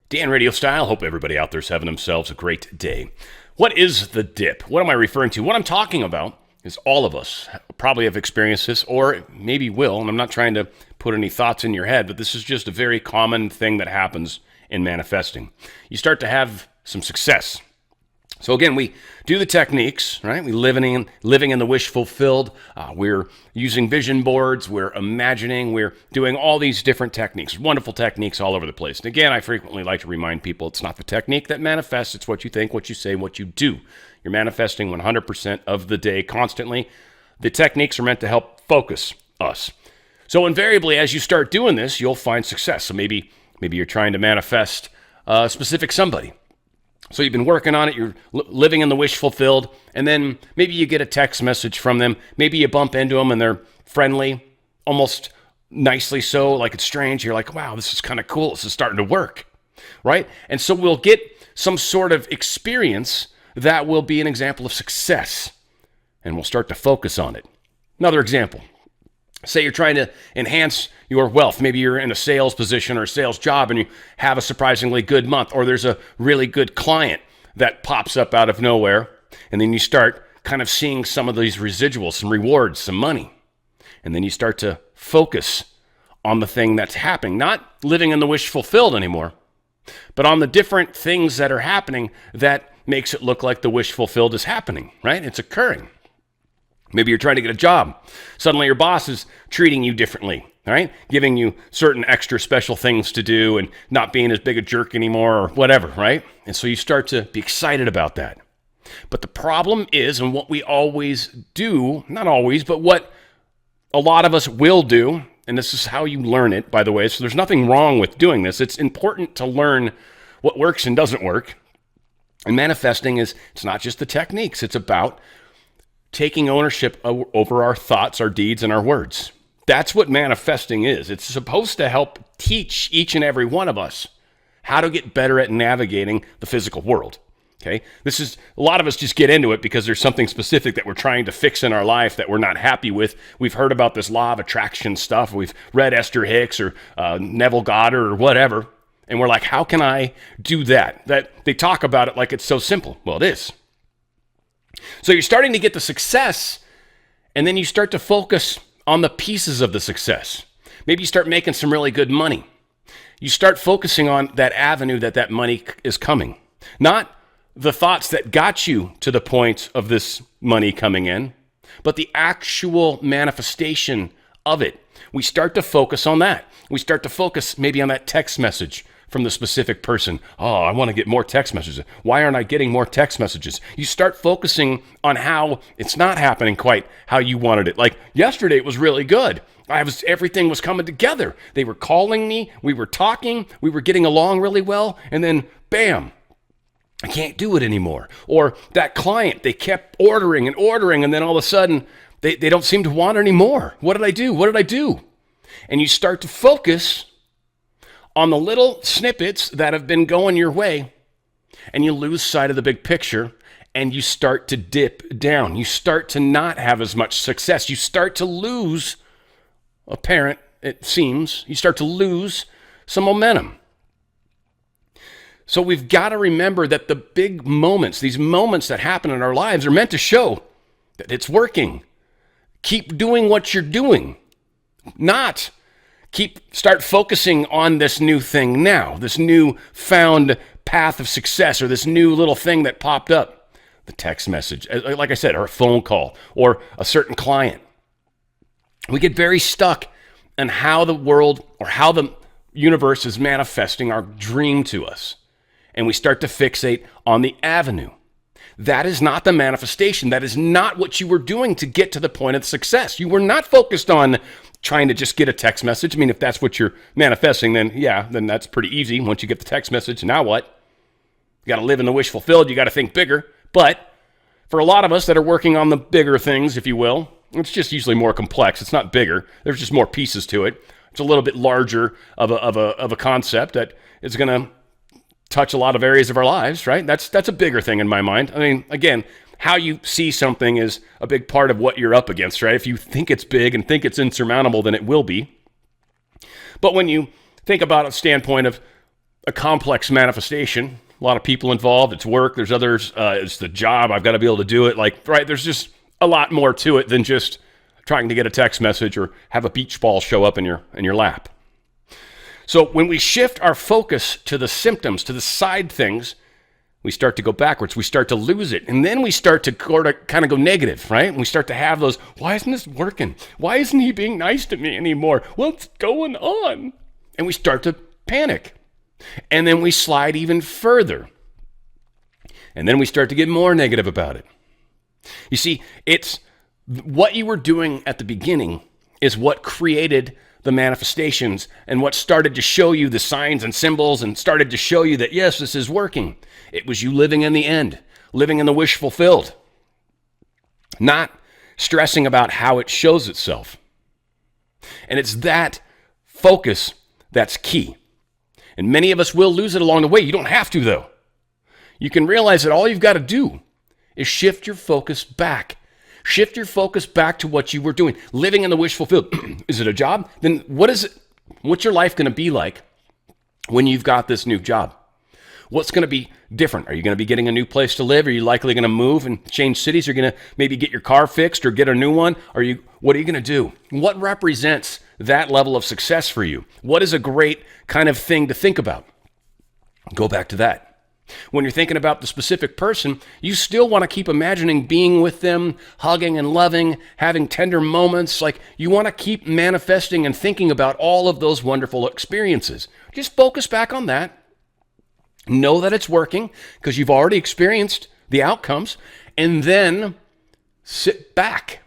Dan Radiostyle. Hope everybody out there's having themselves a great day. What is the dip? What am I referring to? What I'm talking about is all of us probably have experienced this or maybe will, and I'm not trying to put any thoughts in your head, but this is just a very common thing that happens in manifesting. You start to have some success. So again, we do the techniques, right? We living in the wish fulfilled. We're using vision boards. We're imagining. We're doing all these different techniques, wonderful techniques all over the place. And again, I frequently like to remind people it's not the technique that manifests. It's what you think, what you say, what you do. You're manifesting 100% of the day constantly. The techniques are meant to help focus us. So invariably, as you start doing this, you'll find success. So maybe you're trying to manifest a specific somebody. So you've been working on it, you're living in the wish fulfilled, and then maybe you get a text message from them. Maybe you bump into them and they're friendly, almost nicely so, like it's strange. You're like, wow, this is kind of cool. This is starting to work, right? And so we'll get some sort of experience that will be an example of success, and we'll start to focus on it. Another example. Say you're trying to enhance your wealth. Maybe you're in a sales position or a sales job and you have a surprisingly good month, or there's a really good client that pops up out of nowhere, and then you start kind of seeing some of these residuals, some rewards, some money. And then you start to focus on the thing that's happening, not living in the wish fulfilled anymore, but on the different things that are happening that makes it look like the wish fulfilled is happening, right? It's occurring. Maybe you're trying to get a job. Suddenly your boss is treating you differently, right? Giving you certain extra special things to do and not being as big a jerk anymore or whatever, right? And so you start to be excited about that. But the problem is, and what we always do, not always, but what a lot of us will do, and this is how you learn it, by the way, so there's nothing wrong with doing this. It's important to learn what works and doesn't work. And manifesting it's not just the techniques. It's about taking ownership over our thoughts, our deeds, and our words. That's what manifesting is. It's supposed to help teach each and every one of us how to get better at navigating the physical world. Okay? This is, a lot of us just get into it because there's something specific that we're trying to fix in our life that we're not happy with. We've heard about this law of attraction stuff. We've read Esther Hicks or Neville Goddard or whatever. And we're like, how can I do that? That they talk about it like it's so simple. Well, it is. So you're starting to get the success, and then you start to focus on the pieces of the success. Maybe you start making some really good money. You start focusing on that avenue that money is coming. Not the thoughts that got you to the point of this money coming in, but the actual manifestation of it. We start to focus on that. We start to focus maybe on that text message from the specific person. Oh, I want to get more text messages. Why aren't I getting more text messages? You start focusing on how it's not happening quite how you wanted it. Like yesterday, it was really good. Everything was coming together. They were calling me. We were talking. We were getting along really well. And then, bam, I can't do it anymore. Or that client, they kept ordering. And then all of a sudden, they don't seem to want it anymore. What did I do? What did I do? And you start to focus on the little snippets that have been going your way, and you lose sight of the big picture, and you start to dip down. You start to not have as much success. You start to lose, it seems, you start to lose some momentum. So we've got to remember that the big moments, these moments that happen in our lives are meant to show that it's working. Keep doing what you're doing, not start focusing on this new thing now, this new found path of success, or this new little thing that popped up. The text message, like I said, or a phone call, or a certain client. We get very stuck in how the world or how the universe is manifesting our dream to us. And we start to fixate on the avenue. That is not the manifestation. That is not what you were doing to get to the point of success. You were not focused on trying to just get a text message. I mean, if that's what you're manifesting, then that's pretty easy. Once you get the text message, now what? You got to live in the wish fulfilled. You got to think bigger. But for a lot of us that are working on the bigger things, if you will, it's just usually more complex. It's not bigger. There's just more pieces to it. It's a little bit larger of a concept that is going to touch a lot of areas of our lives, right? That's a bigger thing in my mind. I mean, again, how you see something is a big part of what you're up against, right? If you think it's big and think it's insurmountable, then it will be. But when you think about a standpoint of a complex manifestation. A lot of people involved. It's work. There's others. It's the job. I've got to be able to do it. Like, right, there's just a lot more to it than just trying to get a text message or have a beach ball show up in your lap. So when we shift our focus to the symptoms, to the side things, we start to go backwards. We start to lose it. And then we start to kind of go negative, right? And we start to have those, why isn't this working? Why isn't he being nice to me anymore? What's going on? And we start to panic. And then we slide even further. And then we start to get more negative about it. You see, it's what you were doing at the beginning is what created the manifestations and what started to show you the signs and symbols and started to show you that, yes, this is working. It was you living in the end, living in the wish fulfilled, not stressing about how it shows itself. And it's that focus that's key. And many of us will lose it along the way. You don't have to, though. You can realize that all you've got to do is shift your focus back. Shift your focus back to what you were doing, living in the wish fulfilled. Is it a job? Then what is it? What's your life going to be like when you've got this new job? What's going to be different? Are you going to be getting a new place to live? Are you likely going to move and change cities? Are you going to maybe get your car fixed or get a new one? What are you going to do? What represents that level of success for you? What is a great kind of thing to think about? Go back to that. When you're thinking about the specific person, you still want to keep imagining being with them, hugging and loving, having tender moments. Like, you want to keep manifesting and thinking about all of those wonderful experiences. Just focus back on that. Know that it's working because you've already experienced the outcomes, and then sit back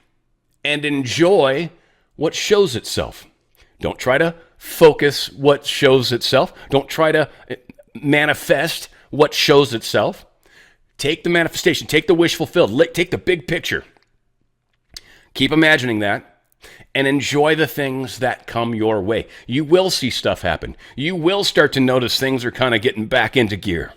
and enjoy what shows itself. Don't try to focus what shows itself. Don't try to manifest what shows itself. Take the manifestation, take the wish fulfilled, take the big picture. Keep imagining that and enjoy the things that come your way. You will see stuff happen. You will start to notice things are kind of getting back into gear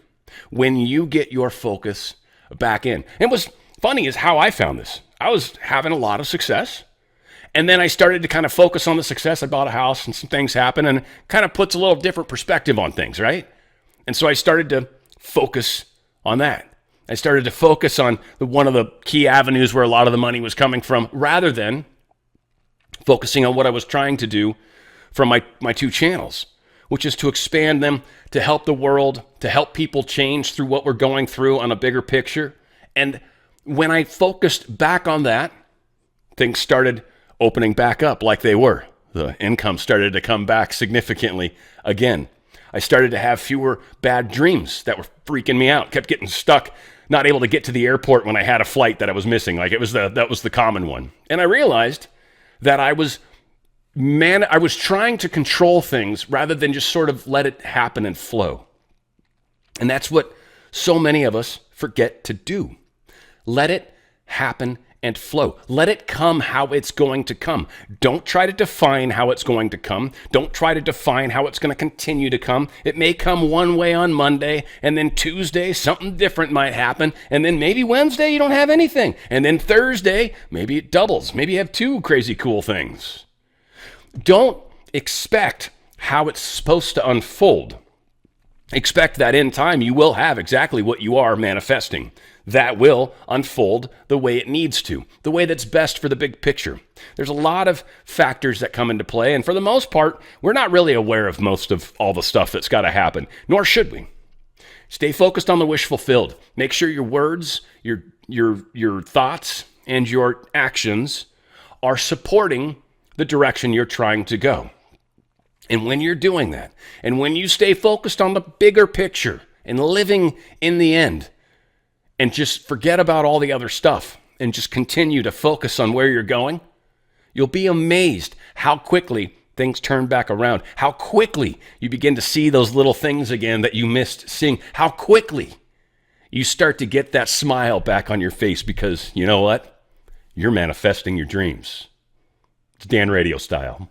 when you get your focus back in. And what's funny is how I found this. I was having a lot of success. And then I started to kind of focus on the success. I bought a house and some things happened, and it kind of puts a little different perspective on things, right? And so I started to focus on that. I started to focus on one of the key avenues where a lot of the money was coming from, rather than focusing on what I was trying to do from my two channels, which is to expand them, to help the world, to help people change through what we're going through on a bigger picture. And when I focused back on that, things started opening back up like they were. The income started to come back significantly again. I started to have fewer bad dreams that were freaking me out. Kept getting stuck, not able to get to the airport when I had a flight that I was missing. Like, that was the common one. And I realized that I was trying to control things rather than just sort of let it happen and flow. And that's what so many of us forget to do. Let it happen and flow. Let it come how it's going to come. Don't try to define how it's going to come. Don't try to define how it's going to continue to come. It may come one way on Monday, and then Tuesday something different might happen, and then maybe Wednesday you don't have anything, and then Thursday maybe it doubles. Maybe you have two crazy cool things. Don't expect how it's supposed to unfold. Expect that in time you will have exactly what you are manifesting. That will unfold the way it needs to, the way that's best for the big picture. There's a lot of factors that come into play, and for the most part, we're not really aware of most of all the stuff that's got to happen, nor should we. Stay focused on the wish fulfilled. Make sure your words, your thoughts, and your actions are supporting the direction you're trying to go. And when you're doing that, and when you stay focused on the bigger picture and living in the end, and just forget about all the other stuff and just continue to focus on where you're going, you'll be amazed how quickly things turn back around, how quickly you begin to see those little things again that you missed seeing, how quickly you start to get that smile back on your face because, you know what? You're manifesting your dreams. It's Dan Radiostyle.